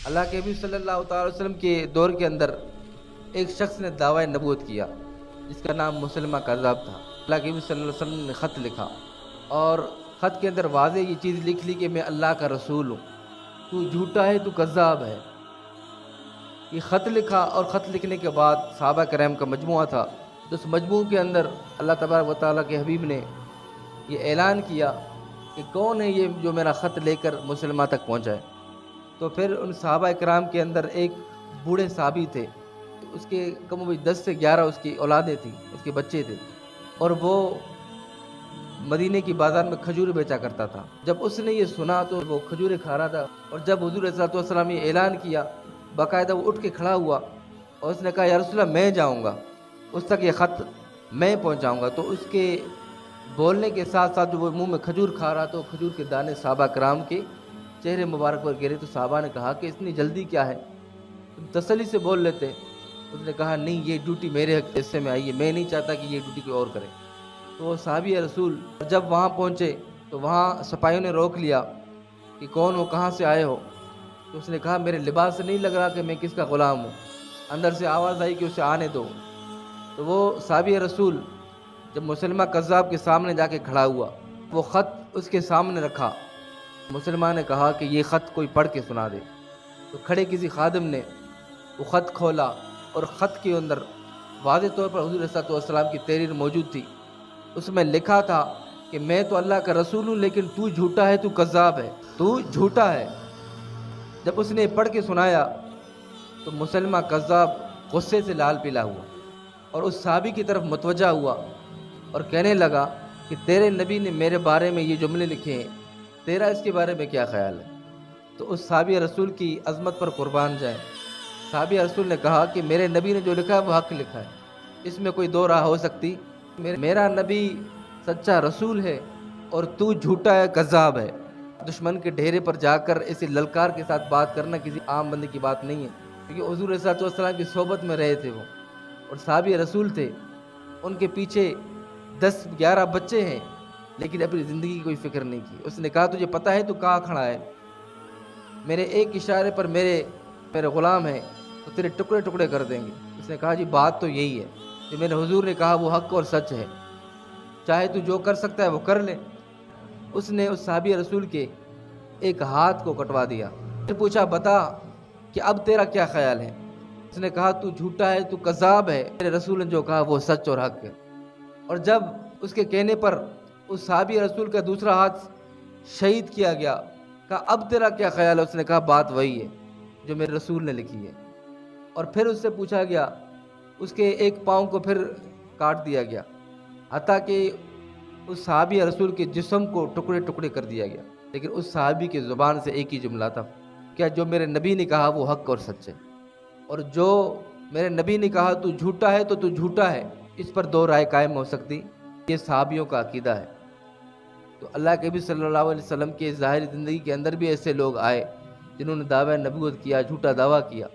اللہ کے نبی صلی اللہ تعالی وسلم کے دور کے اندر ایک شخص نے دعویٰ نبوت کیا جس کا نام مسلمہ کذاب تھا۔ اللہ کے نبی صلی اللہ علیہ وسلم نے خط لکھا اور خط کے اندر واضح یہ چیز لکھ لی کہ میں اللہ کا رسول ہوں، تو جھوٹا ہے، تو کذاب ہے۔ یہ خط لکھا اور خط لکھنے کے بعد صحابہ کرام کا مجموعہ تھا، تو اس مجموعے کے اندر اللہ تبارک و تعالیٰ کے حبیب نے یہ اعلان کیا کہ کون ہے یہ جو میرا خط لے کر مسلمہ تک پہنچا ہے۔ تو پھر ان صحابہ کرام کے اندر ایک بوڑھے صحابی تھے، اس کے کم و بیش 10 سے 11 اس کی اولادیں تھیں، اس کے بچے تھے، اور وہ مدینے کی بازار میں کھجور بیچا کرتا تھا۔ جب اس نے یہ سنا تو وہ کھجوریں کھا رہا تھا، اور جب حضور صلی اللہ علیہ وسلم یہ اعلان کیا، باقاعدہ وہ اٹھ کے کھڑا ہوا اور اس نے کہا یا رسول اللہ میں جاؤں گا، اس تک یہ خط میں پہنچاؤں گا۔ تو اس کے بولنے کے ساتھ ساتھ جو وہ منہ میں کھجور کھا رہا تو کھجور کے دانے صحابہ کرام کے چہرے مبارک پر گرے۔ تو صحابہ نے کہا کہ اتنی جلدی کیا ہے، تم تسلی سے بول لیتے۔ اس نے کہا نہیں، یہ ڈیوٹی میرے حصے میں آئی ہے، میں نہیں چاہتا کہ یہ ڈیوٹی کوئی اور کرے۔ تو وہ صحابی رسول جب وہاں پہنچے تو وہاں سپاہیوں نے روک لیا کہ کون ہو، کہاں سے آئے ہو؟ تو اس نے کہا میرے لباس سے نہیں لگ رہا کہ میں کس کا غلام ہوں۔ اندر سے آواز آئی کہ اسے آنے دو۔ تو وہ صحابی رسول جب مسلمہ کذاب کے سامنے جا کے کھڑا ہوا، وہ خط اس کے سامنے رکھا، مسلمہ نے کہا کہ یہ خط کوئی پڑھ کے سنا دے۔ تو کھڑے کسی خادم نے وہ خط کھولا اور خط کے اندر واضح طور پر حضور صلی اللہ علیہ وسلم کی تحریر موجود تھی۔ اس میں لکھا تھا کہ میں تو اللہ کا رسول ہوں، لیکن تو جھوٹا ہے، تو کذاب ہے، تو جھوٹا ہے۔ جب اس نے پڑھ کے سنایا تو مسلمہ کذاب غصے سے لال پیلا ہوا اور اس صحابی کی طرف متوجہ ہوا اور کہنے لگا کہ تیرے نبی نے میرے بارے میں یہ جملے لکھے ہیں، تیرا اس کے بارے میں کیا خیال ہے؟ تو اس صحابی رسول کی عظمت پر قربان جائیں، صحابی رسول نے کہا کہ میرے نبی نے جو لکھا ہے وہ حق لکھا ہے، اس میں کوئی دو راہ ہو سکتی؟ میرا نبی سچا رسول ہے اور تو جھوٹا ہے، کذاب ہے۔ دشمن کے ڈھیرے پر جا کر اسے للکار کے ساتھ بات کرنا کسی عام بندے کی بات نہیں ہے، کیونکہ حضور صلی اللہ علیہ وسلم کی صحبت میں رہے تھے وہ، اور صحابی رسول تھے، ان کے پیچھے 10-11 بچے ہیں، لیکن اپنی زندگی کی کوئی فکر نہیں کی۔ اس نے کہا تجھے پتہ ہے تو کہاں کھڑا ہے؟ میرے ایک اشارے پر میرے غلام ہیں تو تیرے ٹکڑے ٹکڑے کر دیں گے۔ اس نے کہا جی بات تو یہی ہے کہ میرے حضور نے کہا وہ حق اور سچ ہے، چاہے تو جو کر سکتا ہے وہ کر لے۔ اس نے اس صحابی رسول کے ایک ہاتھ کو کٹوا دیا، پھر پوچھا بتا کہ اب تیرا کیا خیال ہے؟ اس نے کہا تو جھوٹا ہے، تو کذاب ہے، میرے رسول نے جو کہا وہ سچ اور حق ہے۔ اور جب اس کے کہنے پر اس صحابی رسول کا دوسرا ہاتھ شہید کیا گیا، کہا اب تیرا کیا خیال ہے؟ اس نے کہا بات وہی ہے جو میرے رسول نے لکھی ہے۔ اور پھر اس سے پوچھا گیا، اس کے ایک پاؤں کو پھر کاٹ دیا گیا، حتیٰ کہ اس صحابی رسول کے جسم کو ٹکڑے ٹکڑے کر دیا گیا، لیکن اس صحابی کی زبان سے ایک ہی جملہ تھا، کیا جو میرے نبی نے کہا وہ حق اور سچ ہے، اور جو میرے نبی نے کہا تو جھوٹا ہے تو جھوٹا ہے، اس پر دو رائے قائم ہو سکتی؟ یہ صحابیوں کا عقیدہ ہے۔ تو اللہ کے نبی صلی اللہ علیہ وسلم کے ظاہری زندگی کے اندر بھی ایسے لوگ آئے جنہوں نے دعویٰ نبوت کیا، جھوٹا دعویٰ کیا۔